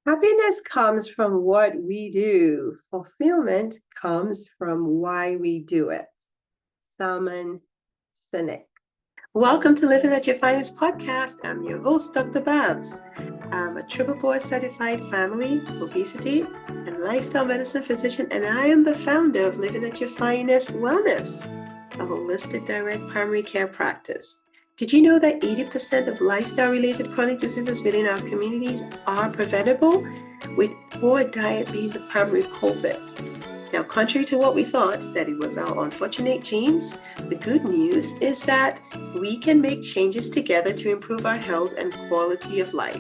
Happiness comes from what we do. Fulfillment comes from why we do it. Salman Sinek. Welcome to Living at Your Finest podcast. I'm your host, Dr. Babs. I'm a triple board certified family, obesity, and lifestyle medicine physician, and I am the founder of Living at Your Finest Wellness, a holistic direct primary care practice. Did you know that 80% of lifestyle-related chronic diseases within our communities are preventable, with poor diet being the primary culprit? Now, contrary to what we thought, that it was our unfortunate genes, the good news is that we can make changes together to improve our health and quality of life.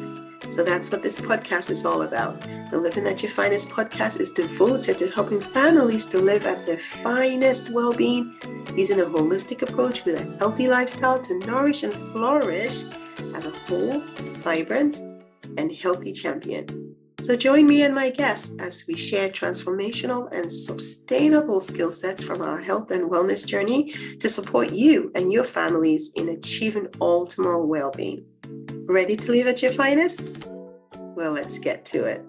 So that's what this podcast is all about. The Living at Your Finest podcast is devoted to helping families to live at their finest well-being using a holistic approach with a healthy lifestyle to nourish and flourish as a whole, vibrant, and healthy champion. So join me and my guests as we share transformational and sustainable skill sets from our health and wellness journey to support you and your families in achieving optimal well-being. Ready to live at your finest? Well, let's get to it.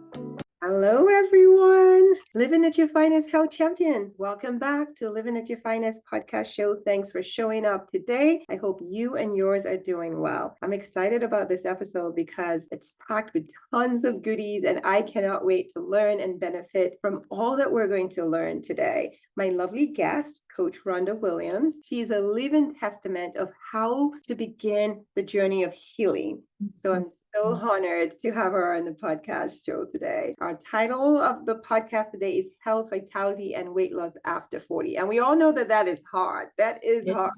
Hello, everyone. Living at Your Finest Health Champions. Welcome back to Living at Your Finest podcast show. Thanks for showing up today. I hope you and yours are doing well. I'm excited about this episode because it's packed with tons of goodies, and I cannot wait to learn and benefit from all that we're going to learn today. My lovely guest, Coach Rhonda Williams, she's a living testament of how to begin the journey of healing. So I'm so honored to have her on the podcast show today. Our title of the podcast today is Health, Vitality, and Weight Loss After 40. And we all know that that is hard. That is hard.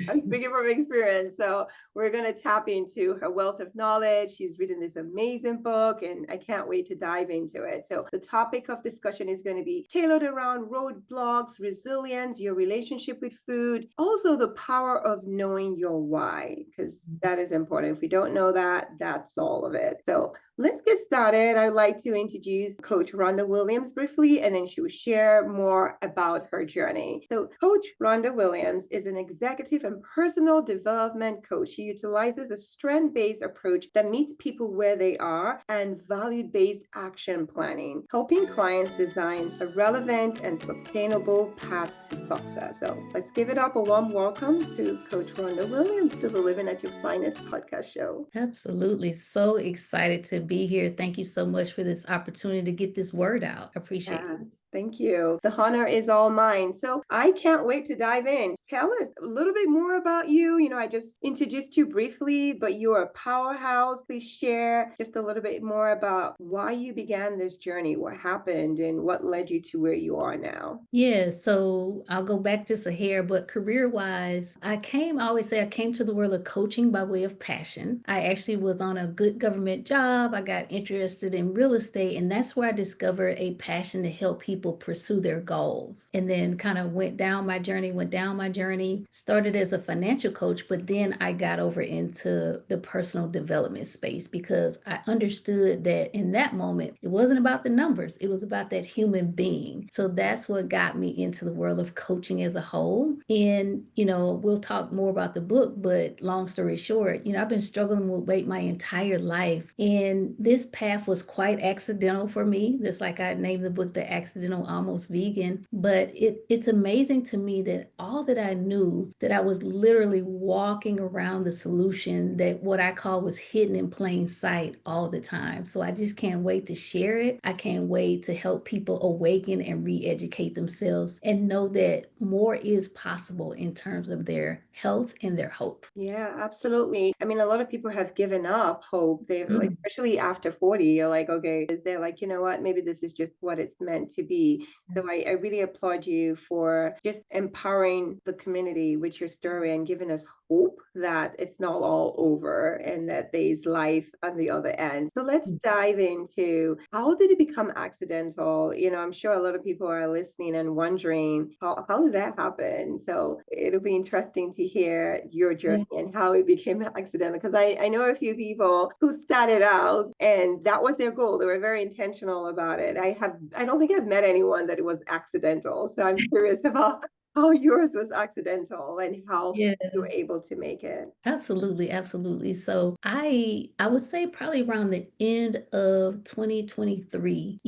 I'm speaking from experience. So we're going to tap into her wealth of knowledge. She's written this amazing book, and I can't wait to dive into it. So the topic of discussion is going to be tailored around roadblocks, resilience, your relationship with food, also the power of knowing your why, because that is important. If we don't know that, that's all of it. So let's get started. I'd like to introduce Coach Rhonda Williams briefly, and then she will share more about her journey. So Coach Rhonda Williams is an executive and personal development coach. She utilizes a strength-based approach that meets people where they are and value-based action planning, helping clients design a relevant and sustainable path to success. So let's give it up a warm welcome to Coach Rhonda Williams to the Living at Your Finest podcast show. Absolutely. So excited to be here. Thank you so much for this opportunity to get this word out. I appreciate it. Thank you. The honor is all mine. So I can't wait to dive in. Tell us a little bit more about you. I just introduced you briefly, but you're a powerhouse. Please share just a little bit more about why you began this journey, what happened, and what led you to where you are now. Yeah, so I'll go back just a hair, but career-wise, I always say I came to the world of coaching by way of passion. I actually was on a good government job. I got interested in real estate, and that's where I discovered a passion to help people pursue their goals. And then kind of went down my journey, started as a financial coach, but then I got over into the personal development space because I understood that in that moment, it wasn't about the numbers, it was about that human being. So that's what got me into the world of coaching as a whole. And, we'll talk more about the book, but long story short, I've been struggling with weight my entire life. And this path was quite accidental for me, just like I named the book The Accidental Almost Vegan. But it's amazing to me that all that I knew, that I was literally walking around the solution that what I call was hidden in plain sight all the time. So I just can't wait to share it. I can't wait to help people awaken and re-educate themselves and know that more is possible in terms of their health and their hope. Yeah, absolutely. I mean, a lot of people have given up hope. They're like, especially after 40, you're like, okay, they're like, you know what, maybe this is just what it's meant to be. So I really applaud you for just empowering the community with your story and giving us hope that it's not all over and that there's life on the other end. So let's dive into how did it become accidental? I'm sure a lot of people are listening and wondering how did that happen? So it'll be interesting to hear your journey and how it became accidental, because I know a few people who started out and that was their goal. They were very intentional about it. I don't think I've met anyone that it was accidental. So I'm curious about how yours was accidental and how Yeah. you were able to make it. Absolutely, absolutely. So I would say probably around the end of 2023,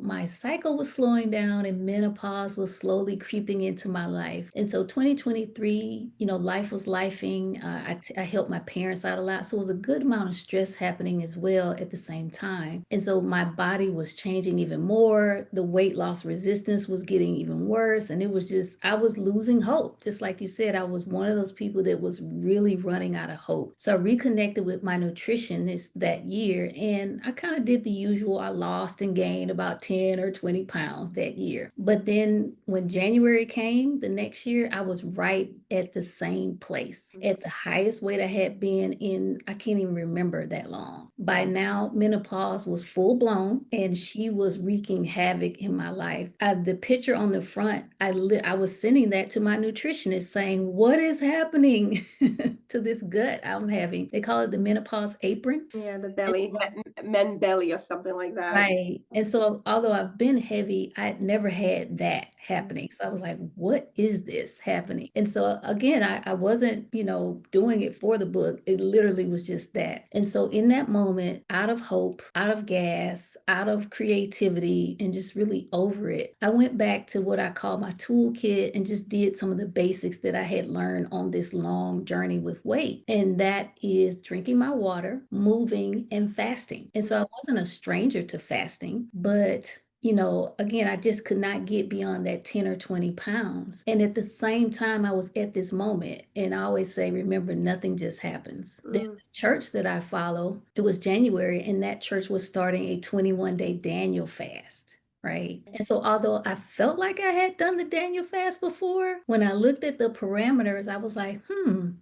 my cycle was slowing down and menopause was slowly creeping into my life. And so 2023, life was lifing. I helped my parents out a lot. So it was a good amount of stress happening as well at the same time. And so my body was changing even more. The weight loss resistance was getting even worse. And it was just, I was losing hope. Just like you said, I was one of those people that was really running out of hope. So I reconnected with my nutritionist that year and I kind of did the usual. I lost and gained about 10 or 20 pounds that year. But then when January came the next year, I was right at the same place, at the highest weight I had been in, I can't even remember that long. By now, menopause was full blown and she was wreaking havoc in my life. The picture on the front, I was sending that to my nutritionist saying, what is happening to this gut I'm having? They call it the menopause apron. Yeah, the belly, men belly or something like that. Right. And so, although I've been heavy, I'd never had that happening. So I was like, what is this happening? And so, again, I wasn't, doing it for the book. It literally was just that. And so, in that moment, out of hope, out of gas, out of creativity, and just really over it, I went back to what I call my toolkit and just did some of the basics that I had learned on this long journey with weight. And that is drinking my water, moving, and fasting. And so, I wasn't a stranger to fasting, but again, I just could not get beyond that 10 or 20 pounds. And at the same time, I was at this moment. And I always say, remember, nothing just happens. The church that I follow, it was January, and that church was starting a 21-day Daniel fast. Right. And so, although I felt like I had done the Daniel fast before, when I looked at the parameters, I was like,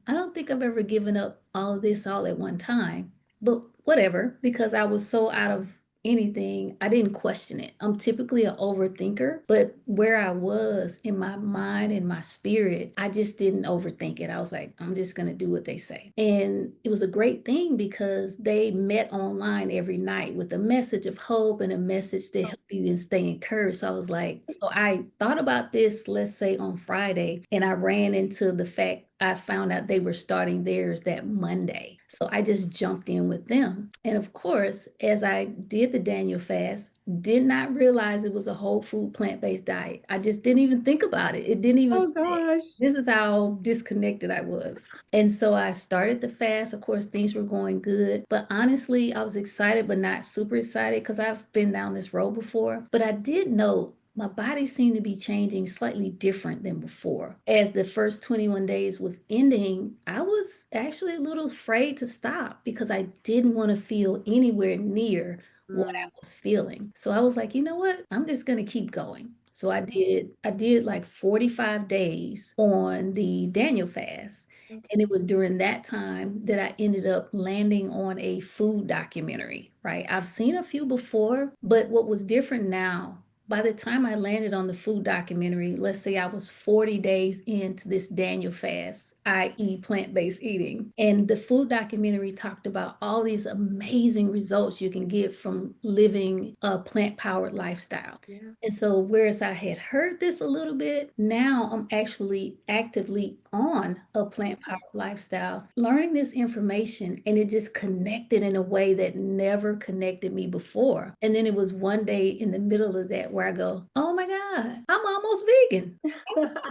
I don't think I've ever given up all of this all at one time. But whatever, because I was so out of anything, I didn't question it. I'm typically an overthinker, but where I was in my mind and my spirit, I just didn't overthink it. I was like, I'm just going to do what they say. And it was a great thing because they met online every night with a message of hope and a message to help you and stay encouraged. So I was like, so I thought about this, let's say on Friday, and I ran into the fact I found out they were starting theirs that Monday. So I just jumped in with them. And of course, as I did the Daniel fast, did not realize it was a whole food plant-based diet. I just didn't even think about it. It didn't even Oh gosh. This is how disconnected I was. And so I started the fast. Of course, things were going good. But honestly, I was excited, but not super excited because I've been down this road before. But I did know my body seemed to be changing slightly different than before. As the first 21 days was ending, I was actually a little afraid to stop because I didn't want to feel anywhere near what I was feeling. So I was like, you know what? I'm just going to keep going. So I did like 45 days on the Daniel fast. And it was during that time that I ended up landing on a food documentary, right? I've seen a few before, but what was different now, by the time I landed on the food documentary, let's say I was 40 days into this Daniel fast, i.e., plant-based eating. And the food documentary talked about all these amazing results you can get from living a plant-powered lifestyle. Yeah. And so, whereas I had heard this a little bit, now I'm actually actively on a plant-powered lifestyle, learning this information, and it just connected in a way that never connected me before. And then it was one day in the middle of that where I go, oh my God, I'm almost vegan.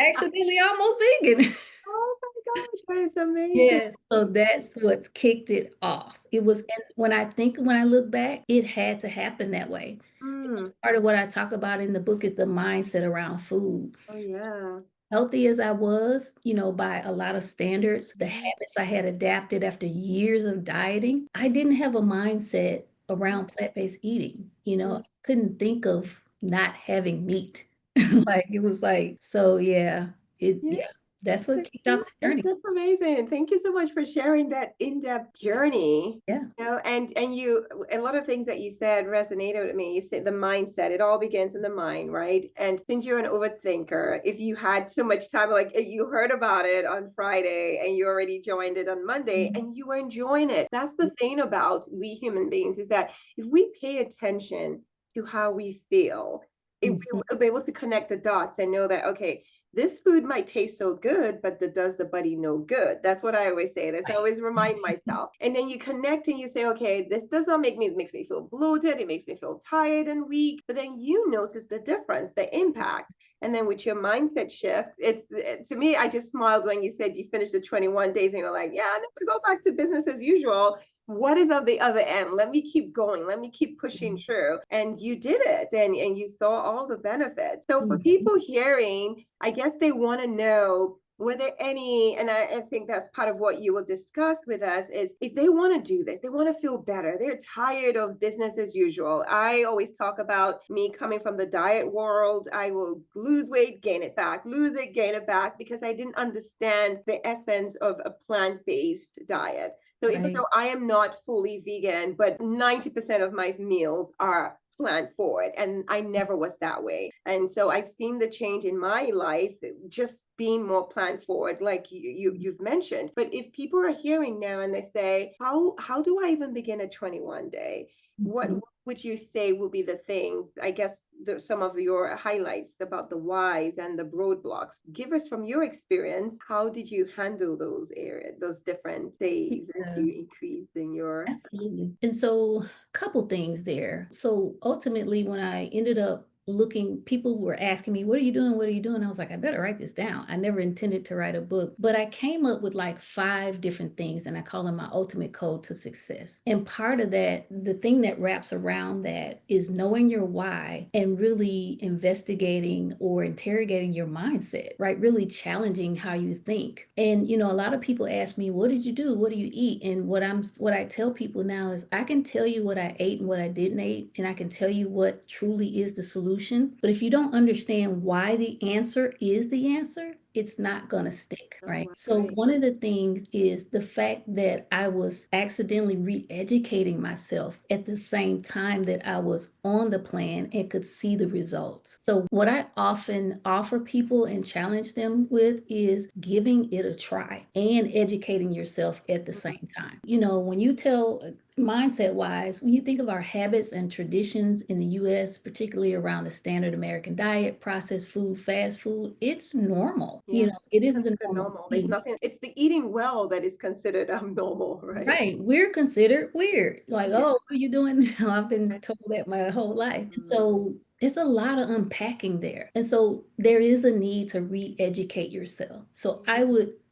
Accidentally almost vegan. Oh my gosh, that is amazing. Yes. So that's what's kicked it off. It was, and when I look back, it had to happen that way. Because part of what I talk about in the book is the mindset around food. Oh yeah. Healthy as I was, by a lot of standards, the habits I had adapted after years of dieting, I didn't have a mindset around plant-based eating. I couldn't think of not having meat. Like it was like, so yeah, Yeah. that's what kicked off the journey. That's amazing. Thank you so much for sharing that in-depth journey. Yeah. And you, a lot of things that you said resonated with me. You said the mindset, it all begins in the mind, right? And since you're an overthinker, if you had so much time, like you heard about it on Friday and you already joined it on Monday and you were enjoying it. That's the thing about we human beings is that if we pay attention to how we feel, Mhm. we'll be able to connect the dots and know that, okay, this food might taste so good, but does the body no good? That's what I always say. That's I always remind myself. And then you connect and you say, okay, this does not make me, it makes me feel bloated. It makes me feel tired and weak. But then you notice the difference, the impact. And then with your mindset shift, to me, I just smiled when you said you finished the 21 days and you're like, yeah, I'm going to go back to business as usual. What is on the other end? Let me keep going. Let me keep pushing through. And you did it, and you saw all the benefits. So for people hearing, I guess they want to know, were there any, and I think that's part of what you will discuss with us, is if they want to do this, they want to feel better, they're tired of business as usual. I always talk about me coming from the diet world. I will lose weight, gain it back, lose it, gain it back, because I didn't understand the essence of a plant-based diet. So even though I am not fully vegan, but 90% of my meals are plant forward, and I never was that way. And so I've seen the change in my life, just being more plant forward, like you've mentioned. But if people are hearing now and they say, how do I even begin a 21 day? What would you say will be the thing? I guess some of your highlights about the whys and the roadblocks. Give us from your experience, how did you handle those areas, those different days as you increase in your... Absolutely. And so, a couple things there. So, ultimately, when I ended up looking, people were asking me, "What are you doing? What are you doing?" I was like, I better write this down. I never intended to write a book, but I came up with like 5 different things, and I call them my ultimate code to success. And part of that, the thing that wraps around that, is knowing your why and really investigating or interrogating your mindset, right? Really challenging how you think. And, a lot of people ask me, "What did you do? What do you eat?" And what I tell people now is, I can tell you what I ate and what I didn't eat, and I can tell you what truly is the solution. But if you don't understand why the answer is the answer, it's not going to stick, right? So one of the things is the fact that I was accidentally re-educating myself at the same time that I was on the plan and could see the results. So what I often offer people and challenge them with is giving it a try and educating yourself at the same time. When you tell mindset wise, when you think of our habits and traditions in the US, particularly around the standard American diet, processed food, fast food, it's normal. It is the normal. There's nothing, it's the eating well that is considered abnormal, right? Right. We're considered weird. Like, oh, what are you doing now? I've been told that my whole life. And so it's a lot of unpacking there. And so there is a need to re-educate yourself. So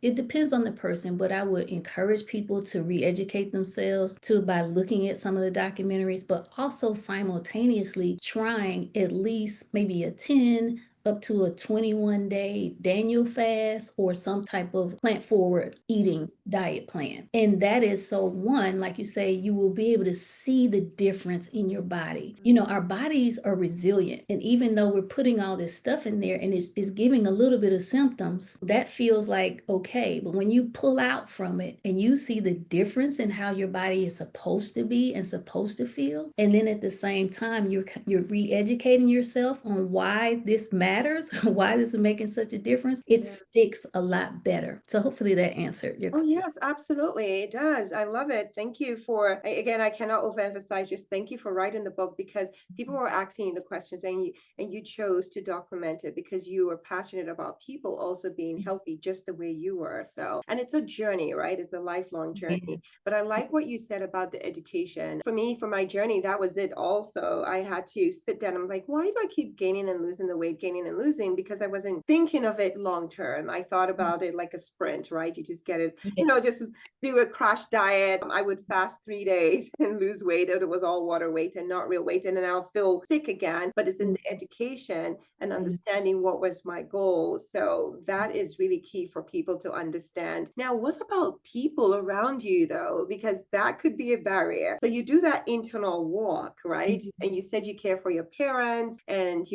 it depends on the person, but I would encourage people to re-educate themselves by looking at some of the documentaries, but also simultaneously trying at least maybe a 10 up to a 21-day Daniel fast or some type of plant forward eating diet plan. And that is so, one, like you say, you will be able to see the difference in your body. Our bodies are resilient. And even though we're putting all this stuff in there and it's giving a little bit of symptoms, that feels like okay. But when you pull out from it and you see the difference in how your body is supposed to be and supposed to feel, and then at the same time, you're re-educating yourself on why this matters, why this is making such a difference, it sticks a lot better. So hopefully that answered your question. Yes, absolutely. It does. I love it. Thank you for, again, I cannot overemphasize, just thank you for writing the book, because people were asking you the questions, and you chose to document it because you were passionate about people also being healthy just the way you were. So, and it's a journey, right? It's a lifelong journey. But I like what you said about the education. For me, for my journey, that was it also. I had to sit down. I'm like, why do I keep gaining and losing the weight, gaining and losing? Because I wasn't thinking of it long term. I thought about it like a sprint, right? You just get it, just do a crash diet. I would fast 3 days and lose weight. It was all water weight and not real weight. And then I'll feel sick again. But it's in the education and understanding what was my goal. So that is really key for people to understand. Now, what about people around you, though? Because that could be a barrier. So you do that internal walk, right? And you said you care for your parents and,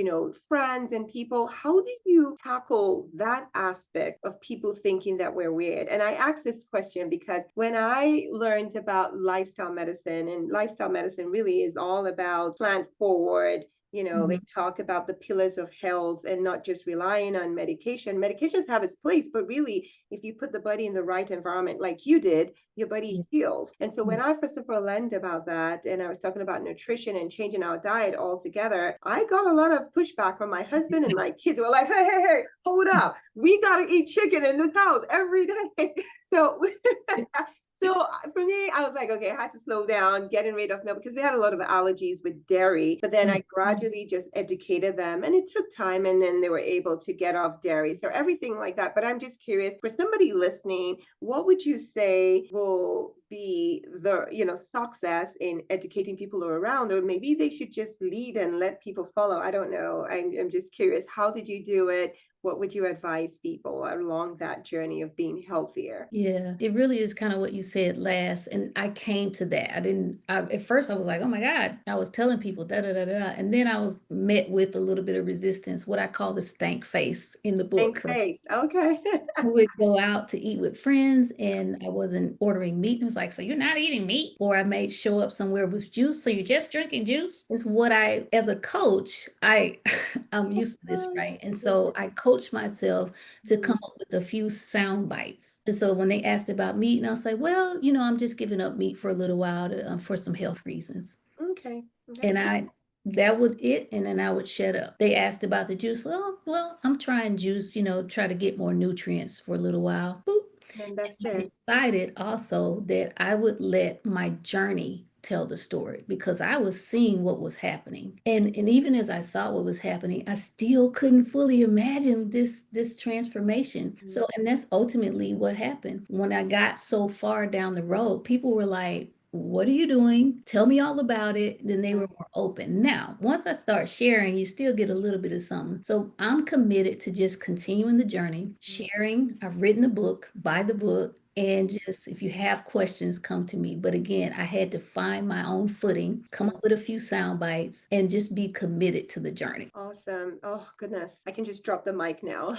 friends and people. How do you tackle that aspect of people thinking that we're weird? And I ask this question because when I learned about lifestyle medicine, and lifestyle medicine really is all about plant forward They talk about the pillars of health and not just relying on medication. Medications have its place, but really, if you put the body in the right environment, like you did, your body heals. And so when I first of all learned about that, and I was talking about nutrition and changing our diet altogether, I got a lot of pushback from my husband and my kids who were like, hey, hold up. We got to eat chicken in this house every day. So, so for me, I was like, okay, I had to slow down, getting rid of milk because we had a lot of allergies with dairy. But then I gradually just educated them, and it took time, and then they were able to get off dairy. So everything like that. But I'm just curious, for somebody listening, what would you say will be the success in educating people around, or maybe they should just lead and let people follow? I don't know. I'm just curious, how did you do it? What would you advise people along that journey of being healthier? Yeah, it really is kind of what you said last. And I came to that. At first I was like, oh my God, I was telling people da da da da. And then I was met with a little bit of resistance, what I call the stank face in the book. Stank face. Okay. I would go out to eat with friends and I wasn't ordering meat. And it was like, so you're not eating meat? Or I may show up somewhere with juice. So you're just drinking juice? It's what as a coach, I'm used to this, right? And so I coach myself to come up with a few sound bites. And so when they asked about meat, and I'll say, well, I'm just giving up meat for a little while for some health reasons. Okay. And that would it. And then I would shut up. They asked about the juice. Well, I'm trying juice, try to get more nutrients for a little while. Boop. And that's I it. decided also that I would let my journey tell the story because I was seeing what was happening. And even as I saw what was happening, I still couldn't fully imagine this transformation. So, and that's ultimately what happened. When I got so far down the road, people were like, what are you doing? Tell me all about it. Then they were more open. Now, once I start sharing, you still get a little bit of something. So I'm committed to just continuing the journey, sharing. I've written the book, buy the book, and just if you have questions, come to me. But again, I had to find my own footing, come up with a few sound bites, and just be committed to the journey. Awesome. Oh, goodness. I can just drop the mic now.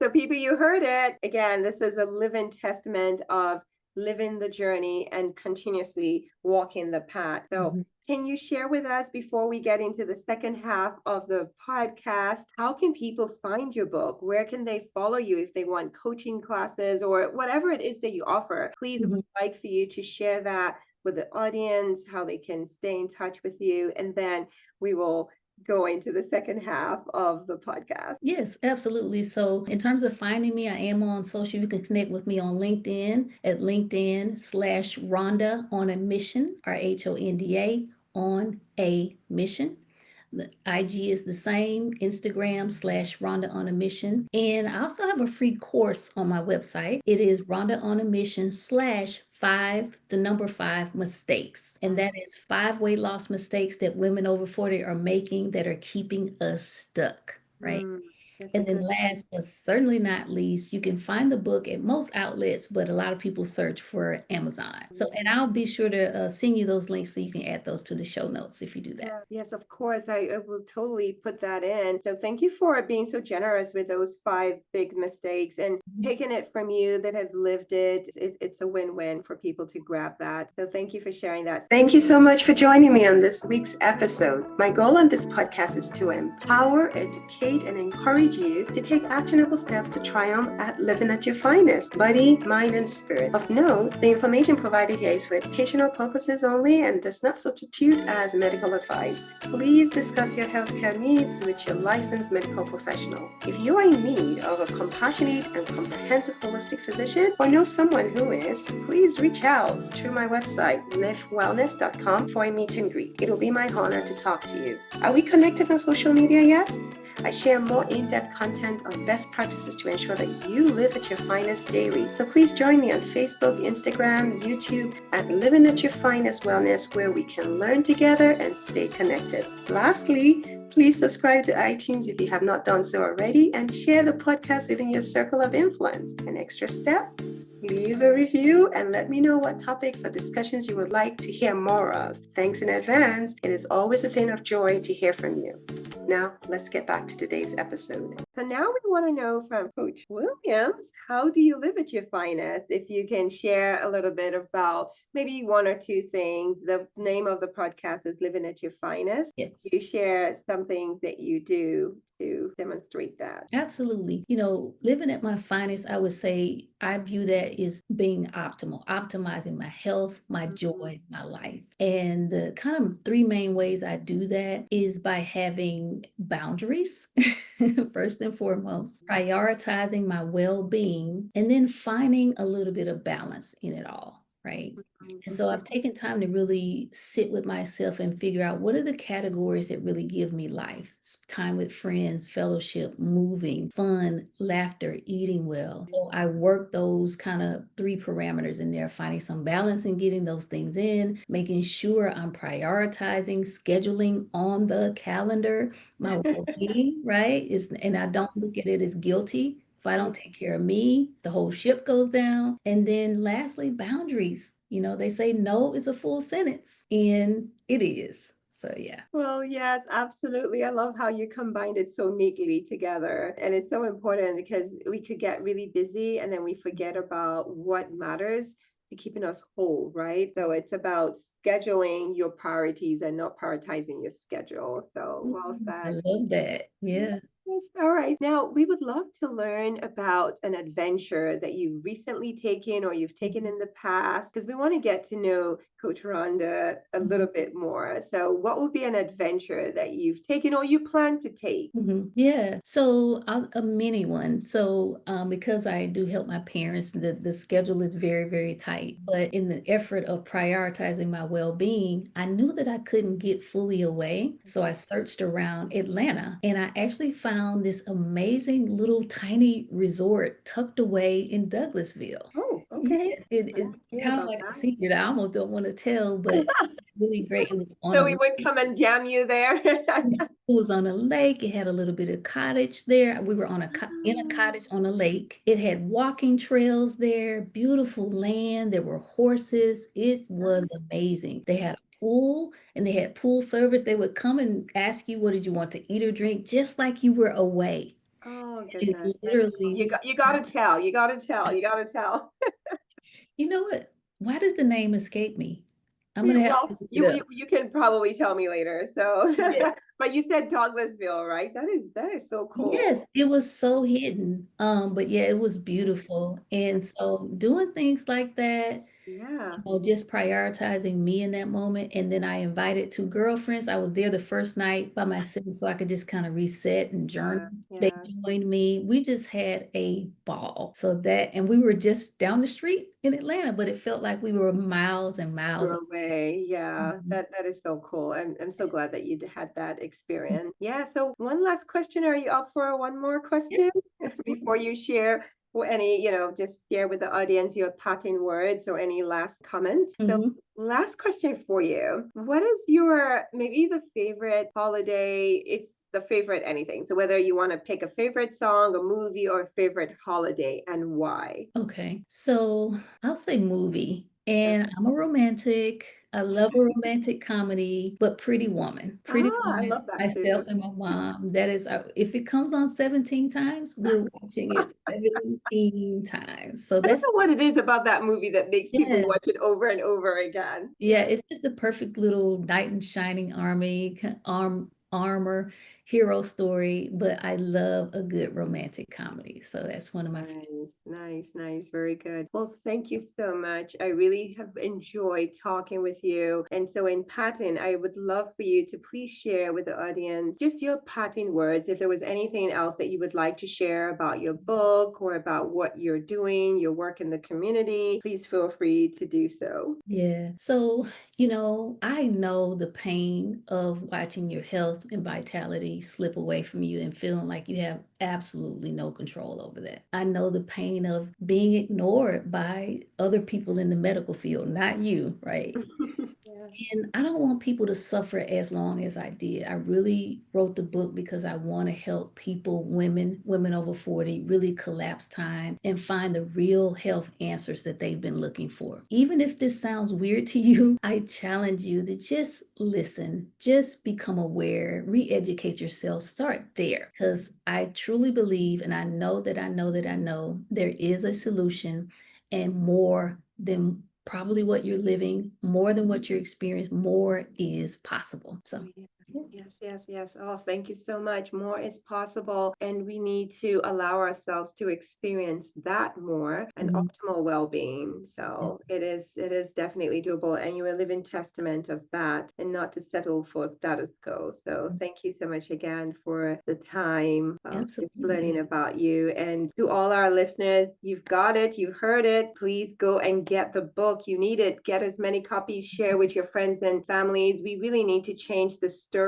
So, people, you heard it. Again, this is a living testament of living the journey and continuously walking the path. So, can you share with us before we get into the second half of the podcast, how can people find your book? Where can they follow you if they want coaching classes or whatever it is that you offer? Please, would like for you to share that with the audience, how they can stay in touch with you, and then we will go into the second half of the podcast. Yes, absolutely. So in terms of finding me, I am on social. You can connect with me on LinkedIn at LinkedIn/Rhonda on a mission, RHONDA on a mission. The IG is the same, Instagram/Rhonda on a mission. And I also have a free course on my website. It is Rhonda on a mission /5 mistakes. And that is 5 weight loss mistakes that women over 40 are making that are keeping us stuck, right? And then last but certainly not least, you can find the book at most outlets, but a lot of people search for Amazon. So, and I'll be sure to send you those links so you can add those to the show notes if you do that. Yes, of course. I will totally put that in. So thank you for being so generous with those 5 big mistakes and taking it from you that have lived it. It's a win-win for people to grab that. So thank you for sharing that. Thank you so much for joining me on this week's episode. My goal on this podcast is to empower, educate, and encourage you to take actionable steps to triumph at living at your finest, body, mind, and spirit. Of note, the information provided here is for educational purposes only and does not substitute as medical advice. Please discuss your healthcare needs with your licensed medical professional. If you are in need of a compassionate and comprehensive holistic physician or know someone who is, please reach out through my website, livewellness.com, for a meet and greet. It will be my honor to talk to you. Are we connected on social media yet? I share more in-depth content on best practices to ensure that you live at your finest daily. So please join me on Facebook, Instagram, YouTube at Living at Your Finest Wellness, where we can learn together and stay connected. Lastly, please subscribe to iTunes if you have not done so already and share the podcast within your circle of influence. An extra step? Leave a review and let me know what topics or discussions you would like to hear more of. Thanks in advance. It is always a thing of joy to hear from you. Now, let's get back to today's episode. So now we want to know from Coach Williams, how do you live at your finest? If you can share a little bit about maybe one or two things. The name of the podcast is Living at Your Finest. Yes. You share something that you do to demonstrate that. Absolutely. Living at my finest, I would say I view that as being optimal, optimizing my health, my joy, my life. And the kind of three main ways I do that is by having boundaries, first and foremost, prioritizing my well-being, and then finding a little bit of balance in it all. Right. And so I've taken time to really sit with myself and figure out what are the categories that really give me life. Time with friends, fellowship, moving, fun, laughter, eating well. So I work those kind of three parameters in there, finding some balance and getting those things in, making sure I'm prioritizing, scheduling on the calendar, my well-being, right? And I don't look at it as guilty. If I don't take care of me, the whole ship goes down. And then lastly, boundaries. They say no is a full sentence, and it is. So, yeah. Well, yes, absolutely. I love how you combined it so neatly together. And it's so important because we could get really busy and then we forget about what matters to keeping us whole, right? So it's about scheduling your priorities and not prioritizing your schedule. So well I said. love that. Yeah. Yes. All right. Now, we would love to learn about an adventure that you've recently taken or you've taken in the past, because we want to get to know Coach Rhonda a little bit more. So, what would be an adventure that you've taken or you plan to take? Yeah. So a mini one. So because I do help my parents, the schedule is very, very tight. But in the effort of prioritizing my well-being, I knew that I couldn't get fully away. So I searched around Atlanta and I actually found this amazing little tiny resort tucked away in Douglasville. Oh, okay. Yes, it's Hear kind of about like a that. secret. I almost don't want to tell, but really great. It was on So, a we would come and jam you there. it was on a lake. It had a little bit of cottage there. We were in a cottage on a lake. It had walking trails there, beautiful land. There were horses. It was amazing. They had a pool and they had pool service. They would come and ask you, what did you want to eat or drink, just like you were away. Oh, It goodness. literally, You got to tell. You got to tell. You got to tell. you know what? Why does the name escape me? I'm gonna have to Well, look it you up. you can probably tell me later. So, Yeah. but you said Douglasville, right? That is so Yes, cool. it was so hidden. But yeah, it was beautiful. And so doing things like that, Yeah. just prioritizing me in that moment. And then I invited two girlfriends. I was there the first night by myself so I could just kind of reset and journal. Yeah. They Yeah. joined me. We just had a ball. And we were just down the street in Atlanta, but it felt like we were miles and miles. You're away. Yeah. Mhm. That is so cool. I'm so glad that you had that experience. Yeah. So one last question. Are you up for one more Yeah, question before absolutely. you share any, just share with the audience your parting words or any last comments? So Mhm. last question for you. What is your maybe the favorite holiday? It's the favorite anything. So whether you want to pick a favorite song, a movie, or a favorite holiday and why. Okay, so I'll say movie. And I'm a romantic. I love a romantic comedy, but Pretty Woman. Pretty Ah, I Woman, love that myself too. and my mom. That is, if it comes on 17 times, we're watching it 17 times. So I don't that's, know what it is about that movie that makes people yeah. watch it over and over again. Yeah, it's just the perfect little knight in shining armor hero story, but I love a good romantic comedy. So that's one of my favorites. Nice, nice, nice. Very good. Well, thank you so much. I really have enjoyed talking with you. And so, in Patton, I would love for you to please share with the audience just your parting words. If there was anything else that you would like to share about your book or about what you're doing, your work in the community, please feel free to do so. Yeah. So, I know the pain of watching your health and vitality slip away from you and feeling like you have absolutely no control over that. I know the pain of being ignored by other people in the medical field, not you, right? Yeah. And I don't want people to suffer as long as I did. I really wrote the book because I want to help people, women over 40, really collapse time and find the real health answers that they've been looking for. Even if this sounds weird to you, I challenge you to just listen, just become aware, re-educate yourself, start there. Because I truly believe, and I know that I know that I know there is a solution, and more than probably what you're living, more than what you're experiencing, more is possible. So, Yes. Oh, thank you so much. More is possible, and we need to allow ourselves to experience that more and Mhm. optimal well-being. So it is definitely doable, and you're a living testament of that, and not to settle for status quo. So thank you so much again for the time, just Absolutely. learning about you. And to all our listeners, you've got it, you heard it. Please go and get the book. You need it. Get as many copies, share with your friends and families. We really need to change the story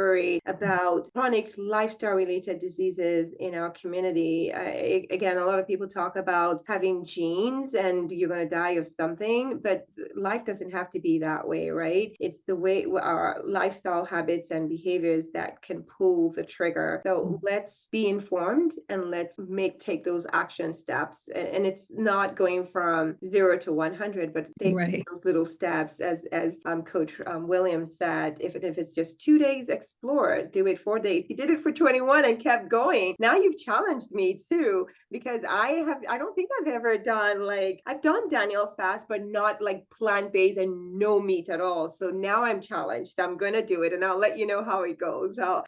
about chronic lifestyle related diseases in our community. Again, a lot of people talk about having genes and you're going to die of something, but life doesn't have to be that way, right? It's the way our lifestyle habits and behaviors that can pull the trigger. So let's be informed and let's take those action steps. And it's not going from 0 to 100, but take Right. those little steps, as Coach Williams said. If it's just 2 days, explore it. Do it 4 days. He did it for 21 and kept going. Now you've challenged me too, because I don't think I've ever done, like, I've done Daniel fast, but not like plant-based and no meat at all. So now I'm challenged. I'm gonna do it, and I'll let you know how it goes. I'll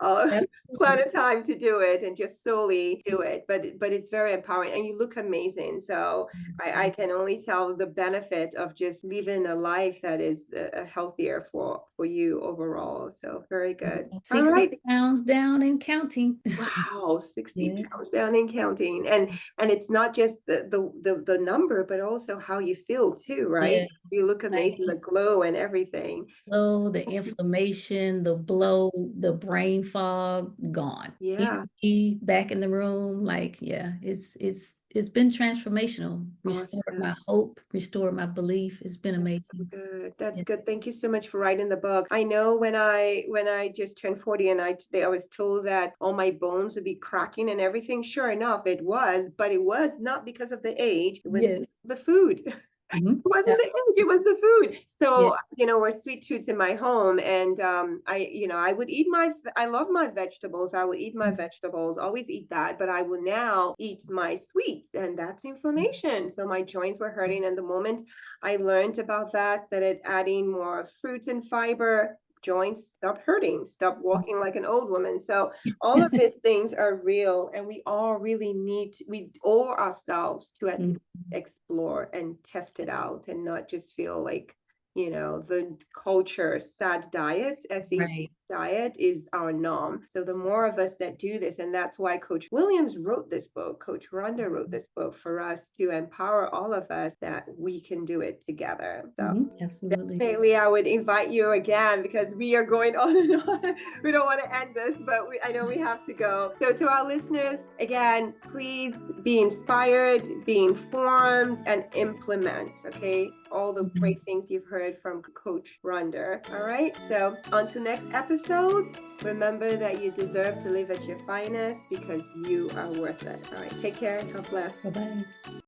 plan a time to do it and just slowly do it. But it's very empowering, and you look amazing. So I can only tell the benefit of just living a life that is healthier for you overall. So very good. All 60 right. pounds down and counting. Wow, 60 Yeah. pounds down and counting. And it's not just the number, but also how you feel too, right? Yeah. You look amazing, the glow and everything. So the inflammation, the blow, the brain fog, gone. Yeah, Energy back in the room. Like, yeah, it's been transformational. Restored awesome. my hope, restored my belief. It's been That's so amazing. good. That's Yeah. good. Thank you so much for writing the book. I know when I just turned 40 and I was told that all my bones would be cracking and everything. Sure enough, it was, but it was not because of the age. It was Yes. the food. Mhm. It wasn't Yep. the age, it was the food. Yeah. So, we're sweet tooth in my home. And I would eat I love my vegetables. I would eat my vegetables, always eat that, but I will now eat my sweets, and that's inflammation. So my joints were hurting. And the moment I learned about that, started adding more fruits and fiber, joints stopped hurting, stopped walking like an old woman. So all of these things are real, and we all really we owe ourselves to at Mhm. explore and test it out, and not just feel like, the culture sad diet, SAD Right. diet is our norm. So the more of us that do this, and that's why Coach Williams wrote this book, Coach Rhonda wrote this book, for us to empower all of us that we can do it together. So Absolutely. definitely, I would invite you again, because we are going on and on. We don't want to end this, but I know we have to go. So to our listeners, again, please be inspired, be informed, and implement, okay? All the Mhm. great things you've heard from Coach Rhonda. All right. So until next episode, remember that you deserve to live at your finest, because you are worth it. All right. Take care. God bless. Bye-bye.